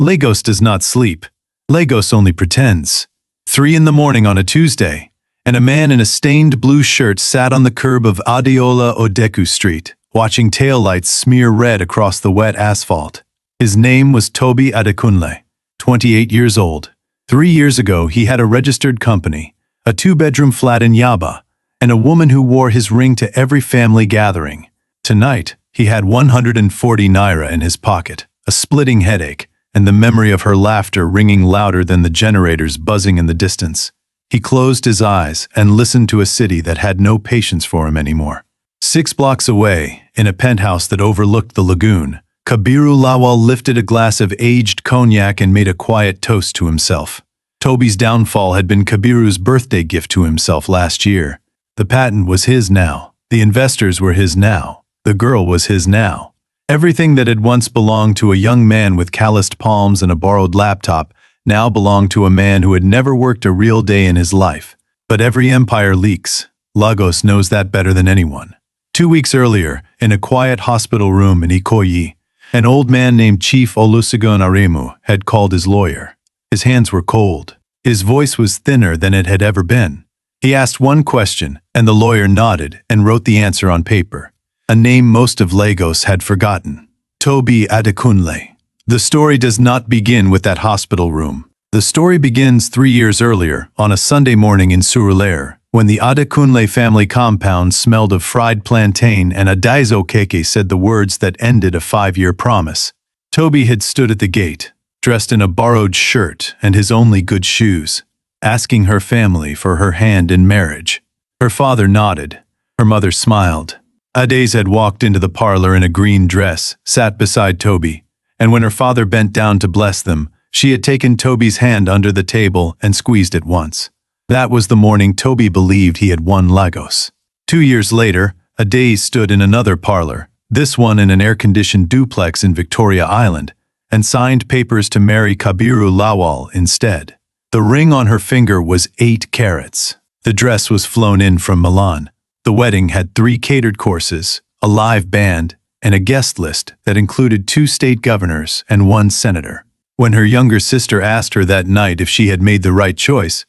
Lagos does not sleep. Lagos only pretends. 3 in the morning on a Tuesday, and a man in a stained blue shirt sat on the curb of Adeola Odeku Street, watching taillights smear red across the wet asphalt. His name was Tobi Adekunle, 28 years old. 3 years ago, he had a registered company, a 2-bedroom flat in Yaba, and a woman who wore his ring to every family gathering. Tonight, he had 140 naira in his pocket, a splitting headache, and the memory of her laughter ringing louder than the generators buzzing in the distance. He closed his eyes and listened to a city that had no patience for him anymore. 6 blocks away, in a penthouse that overlooked the lagoon, Kabiru Lawal lifted a glass of aged cognac and made a quiet toast to himself. Tobi's downfall had been Kabiru's birthday gift to himself last year. The patent was his now. The investors were his now. The girl was his now. Everything that had once belonged to a young man with calloused palms and a borrowed laptop now belonged to a man who had never worked a real day in his life. But every empire leaks. Lagos knows that better than anyone. 2 weeks earlier, in a quiet hospital room in Ikoyi, an old man named Chief Olusegun Aremu had called his lawyer. His hands were cold. His voice was thinner than it had ever been. He asked one question, and the lawyer nodded and wrote the answer on paper. A name most of Lagos had forgotten. Tobi Adekunle. The story does not begin with that hospital room. The story begins 3 years earlier, on a Sunday morning in Surulere, when the Adekunle family compound smelled of fried plantain and a daizo keke said the words that ended a 5-year promise. Tobi had stood at the gate, dressed in a borrowed shirt and his only good shoes, asking her family for her hand in marriage. Her father nodded. Her mother smiled. Ades had walked into the parlor in a green dress, sat beside Tobi, and when her father bent down to bless them, she had taken Tobi's hand under the table and squeezed it once. That was the morning Tobi believed he had won Lagos. 2 years later, Ades stood in another parlor, this one in an air-conditioned duplex in Victoria Island, and signed papers to marry Kabiru Lawal instead. The ring on her finger was 8 carats. The dress was flown in from Milan. The wedding had 3 catered courses, a live band, and a guest list that included 2 state governors and 1 senator. When her younger sister asked her that night if she had made the right choice,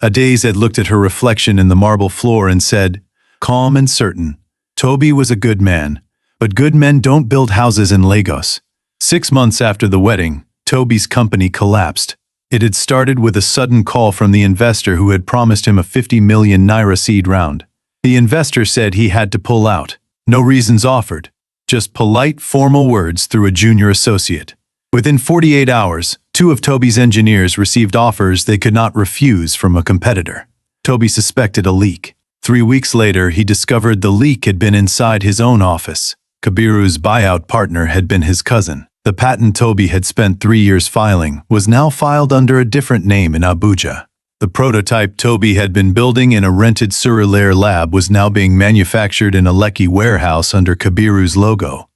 Ades had looked at her reflection in the marble floor and said, calm and certain, Tobi was a good man, but good men don't build houses in Lagos. 6 months after the wedding, Tobi's company collapsed. It had started with a sudden call from the investor who had promised him a 50 million naira seed round. The investor said he had to pull out. No reasons offered. Just polite, formal words through a junior associate. Within 48 hours, 2 of Tobi's engineers received offers they could not refuse from a competitor. Tobi suspected a leak. 3 weeks later, he discovered the leak had been inside his own office. Kabiru's buyout partner had been his cousin. The patent Tobi had spent 3 years filing was now filed under a different name in Abuja. The prototype Tobi had been building in a rented Surulere lab was now being manufactured in a Lekki warehouse under Kabiru's logo.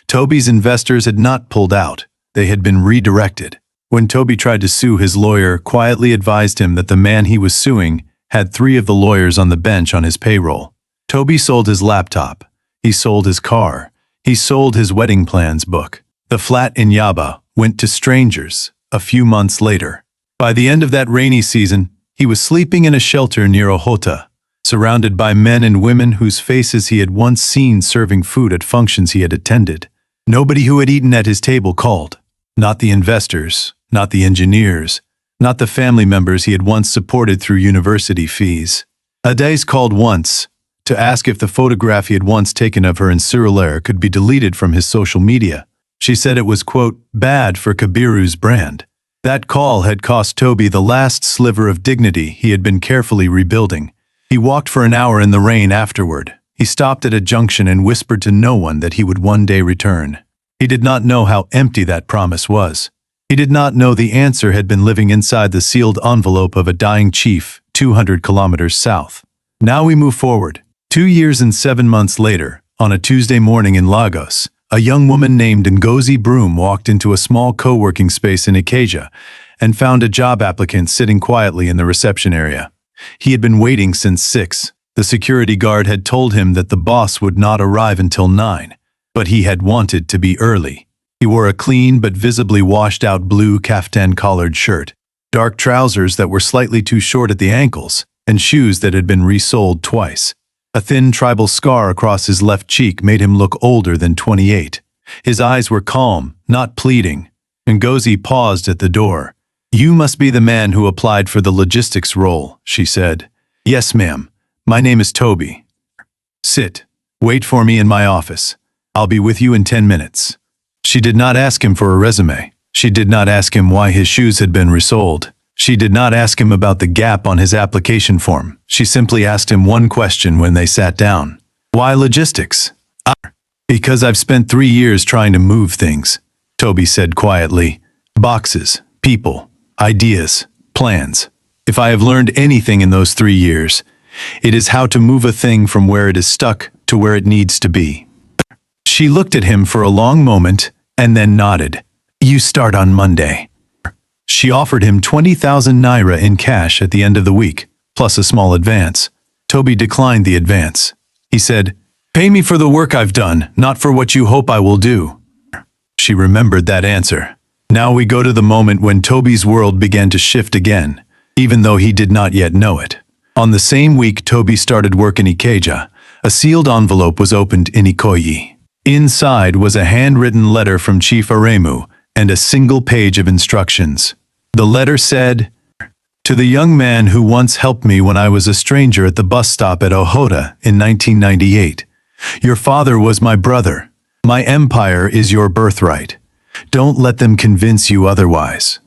Tobi's investors had not pulled out. They had been redirected. When Tobi tried to sue, his lawyer quietly advised him that the man he was suing had 3 of the lawyers on the bench on his payroll. Tobi sold his laptop. He sold his car. He sold his wedding plans book. The flat in Yaba went to strangers a few months later. By the end of that rainy season, he was sleeping in a shelter near Ohota, surrounded by men and women whose faces he had once seen serving food at functions he had attended. Nobody who had eaten at his table called. Not the investors, not the engineers, not the family members he had once supported through university fees. Ades called once to ask if the photograph he had once taken of her in Surulere could be deleted from his social media. She said it was, quote, bad for Kabiru's brand. That call had cost Tobi the last sliver of dignity he had been carefully rebuilding. He walked for an hour in the rain afterward. He stopped at a junction and whispered to no one that he would one day return. He did not know how empty that promise was. He did not know the answer had been living inside the sealed envelope of a dying chief 200 kilometers south. Now we move forward. 2 years and 7 months later, on a Tuesday morning in Lagos, a young woman named Ngozi Broom walked into a small co-working space in Ikeja and found a job applicant sitting quietly in the reception area. He had been waiting since 6. The security guard had told him that the boss would not arrive until 9, but he had wanted to be early. He wore a clean but visibly washed-out blue caftan-collared shirt, dark trousers that were slightly too short at the ankles, and shoes that had been resoled twice. A thin tribal scar across his left cheek made him look older than 28. His eyes were calm, not pleading. Ngozi paused at the door. "You must be the man who applied for the logistics role," she said. "Yes, ma'am. My name is Tobi." "Sit. Wait for me in my office. I'll be with you in 10 minutes." She did not ask him for a resume. She did not ask him why his shoes had been resoled. She did not ask him about the gap on his application form. She simply asked him one question when they sat down. "Why logistics?" "Because I've spent 3 years trying to move things," Tobi said quietly. "Boxes, people, ideas, plans. If I have learned anything in those 3 years, it is how to move a thing from where it is stuck to where it needs to be." She looked at him for a long moment and then nodded. "You start on Monday." She offered him 20,000 naira in cash at the end of the week, plus a small advance. Tobi declined the advance. He said, "Pay me for the work I've done, not for what you hope I will do." She remembered that answer. Now we go to the moment when Tobi's world began to shift again, even though he did not yet know it. On the same week Tobi started work in Ikeja, a sealed envelope was opened in Ikoyi. Inside was a handwritten letter from Chief Aremu and a single page of instructions. The letter said, "To the young man who once helped me when I was a stranger at the bus stop at Ohota in 1998. Your father was my brother. My empire is your birthright. Don't let them convince you otherwise."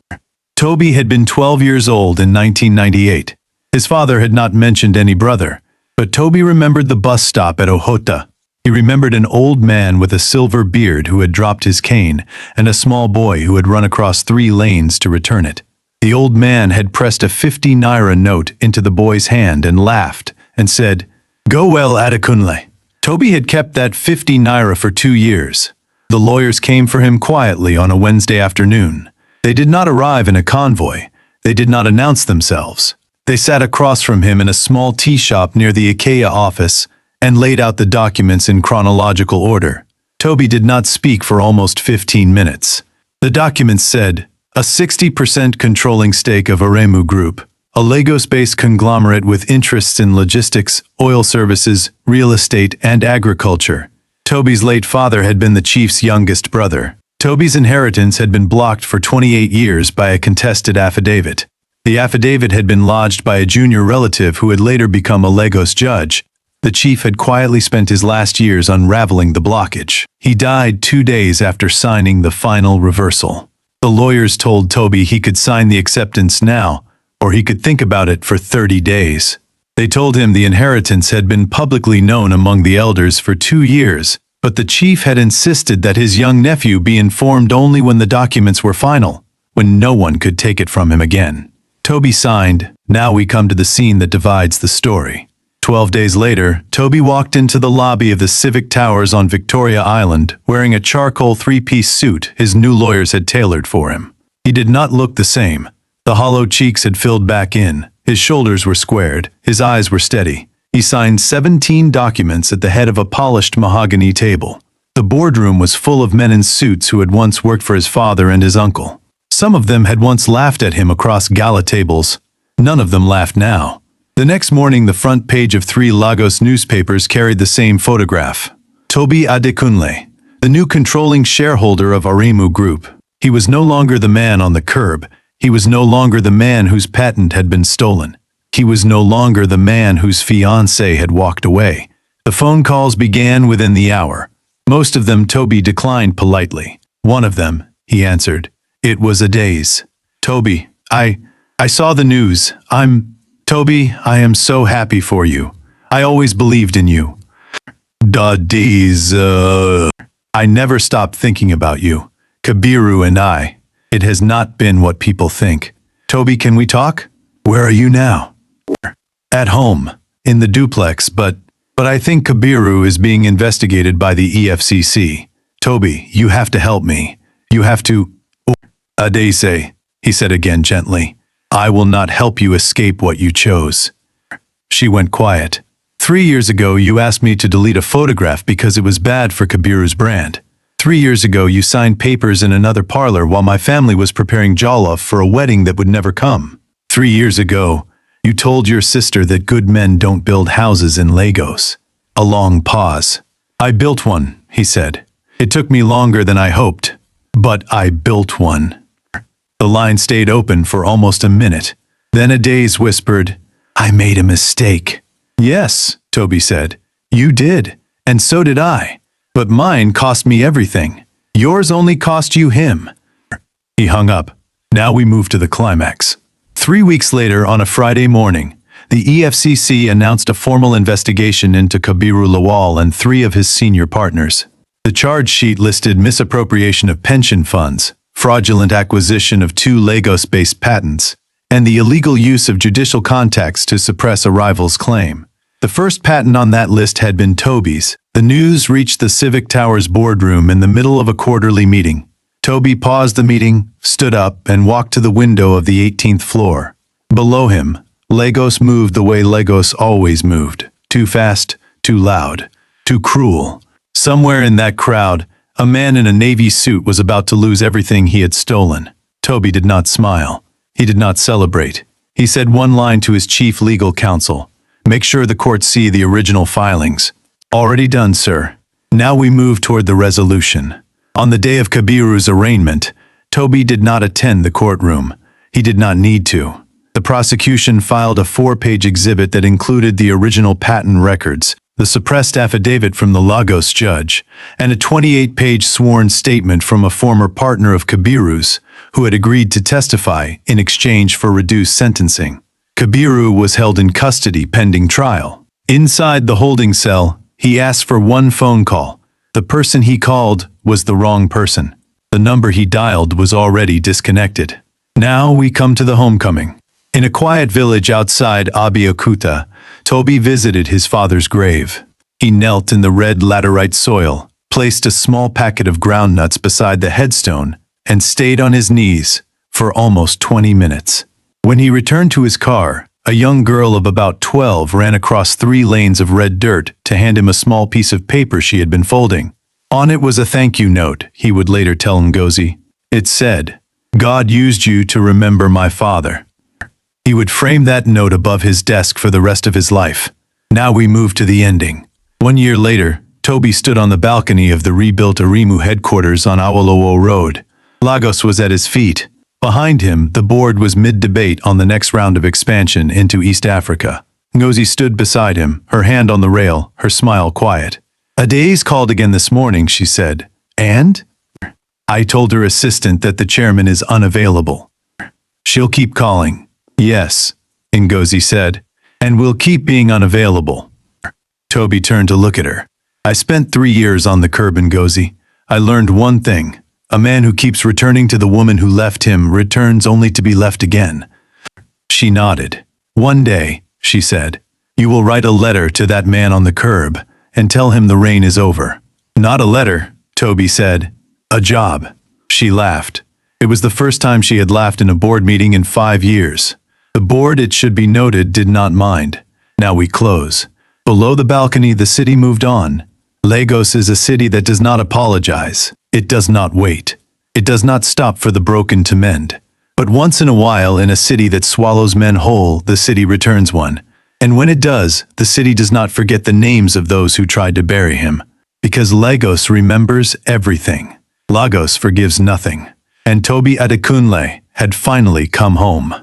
Tobi had been 12 years old in 1998. His father had not mentioned any brother, but Tobi remembered the bus stop at Ohota. He remembered an old man with a silver beard who had dropped his cane and a small boy who had run across 3 lanes to return it. The old man had pressed a 50 naira note into the boy's hand and laughed and said, "Go well, Adekunle." Tobi had kept that 50 naira for 2 years. The lawyers came for him quietly on a Wednesday afternoon. They did not arrive in a convoy. They did not announce themselves. They sat across from him in a small tea shop near the Ikea office and laid out the documents in chronological order. Tobi did not speak for almost 15 minutes. The documents said, a 60% controlling stake of Aremu Group, a Lagos-based conglomerate with interests in logistics, oil services, real estate, and agriculture. Tobi's late father had been the chief's youngest brother. Tobi's inheritance had been blocked for 28 years by a contested affidavit. The affidavit had been lodged by a junior relative who had later become a Lagos judge. The chief had quietly spent his last years unraveling the blockage. He died 2 days after signing the final reversal. The lawyers told Tobi he could sign the acceptance now, or he could think about it for 30 days. They told him the inheritance had been publicly known among the elders for 2 years, but the chief had insisted that his young nephew be informed only when the documents were final, when no one could take it from him again. Tobi signed. Now we come to the scene that divides the story. 12 days later, Tobi walked into the lobby of the Civic Towers on Victoria Island, wearing a charcoal 3-piece suit his new lawyers had tailored for him. He did not look the same. The hollow cheeks had filled back in, his shoulders were squared, his eyes were steady. He signed 17 documents at the head of a polished mahogany table. The boardroom was full of men in suits who had once worked for his father and his uncle. Some of them had once laughed at him across gala tables. None of them laughed now. The next morning, the front page of 3 Lagos newspapers carried the same photograph. Tobi Adekunle, the new controlling shareholder of Aremu Group. He was no longer the man on the curb. He was no longer the man whose patent had been stolen. He was no longer the man whose fiancée had walked away. The phone calls began within the hour. Most of them Tobi declined politely. One of them, he answered. It was a daze. "Tobi, I saw the news. Tobi, I am so happy for you. I always believed in you. I never stopped thinking about you. Kabiru and I. It has not been what people think. Tobi, can we talk? Where are you now?" "At home, in the duplex, but I think Kabiru is being investigated by the EFCC. Tobi, you have to help me. You have to..." "Adese," he said again gently. "I will not help you escape what you chose." She went quiet. 3 years ago, you asked me to delete a photograph because it was bad for Kabiru's brand. 3 years ago, you signed papers in another parlor while my family was preparing jollof for a wedding that would never come. 3 years ago, you told your sister that good men don't build houses in Lagos. A long pause. I built one, he said. It took me longer than I hoped, but I built one. The line stayed open for almost a minute. Then a daze whispered, I made a mistake. Yes, Tobi said. You did, and so did I. But mine cost me everything. Yours only cost you him. He hung up. Now we move to the climax. 3 weeks later, on a Friday morning, the EFCC announced a formal investigation into Kabiru Lawal and 3 of his senior partners. The charge sheet listed misappropriation of pension funds, fraudulent acquisition of 2 Lagos-based patents, and the illegal use of judicial contacts to suppress a rival's claim. The first patent on that list had been Tobi's. The news reached the Civic Tower's boardroom in the middle of a quarterly meeting. Tobi paused the meeting, stood up, and walked to the window of the 18th floor. Below him, Lagos moved the way Lagos always moved. Too fast, too loud, too cruel. Somewhere in that crowd, a man in a navy suit was about to lose everything he had stolen. Tobi did not smile. He did not celebrate. He said one line to his chief legal counsel. Make sure the court see the original filings. Already done, sir. Now we move toward the resolution. On the day of Kabiru's arraignment, Tobi did not attend the courtroom. He did not need to. The prosecution filed a 4-page exhibit that included the original patent records, the suppressed affidavit from the Lagos judge, and a 28-page sworn statement from a former partner of Kabiru's who had agreed to testify in exchange for reduced sentencing. Kabiru was held in custody pending trial. Inside the holding cell, he asked for one phone call. The person he called was the wrong person. The number he dialed was already disconnected. Now we come to the homecoming. In a quiet village outside Abeokuta, Tobi visited his father's grave. He knelt in the red laterite soil, placed a small packet of groundnuts beside the headstone, and stayed on his knees for almost 20 minutes. When he returned to his car, a young girl of about 12 ran across 3 lanes of red dirt to hand him a small piece of paper she had been folding. On it was a thank you note, he would later tell Ngozi. It said, God used you to remember my father. He would frame that note above his desk for the rest of his life. Now we move to the ending. 1 year later, Tobi stood on the balcony of the rebuilt Aremu headquarters on Awolowo Road. Lagos was at his feet. Behind him, the board was mid-debate on the next round of expansion into East Africa. Ngozi stood beside him, her hand on the rail, her smile quiet. Adaze called again this morning, she said. And? I told her assistant that the chairman is unavailable. She'll keep calling. Yes, Ngozi said, and we'll keep being unavailable. Tobi turned to look at her. I spent 3 years on the curb, Ngozi. I learned one thing. A man who keeps returning to the woman who left him returns only to be left again. She nodded. One day, she said, you will write a letter to that man on the curb and tell him the rain is over. Not a letter, Tobi said. A job. She laughed. It was the first time she had laughed in a board meeting in 5 years. The board, it should be noted, did not mind. Now we close. Below the balcony, the city moved on. Lagos is a city that does not apologize. It does not wait. It does not stop for the broken to mend. But once in a while, in a city that swallows men whole, the city returns one. And when it does, the city does not forget the names of those who tried to bury him. Because Lagos remembers everything. Lagos forgives nothing. And Tobi Adekunle had finally come home.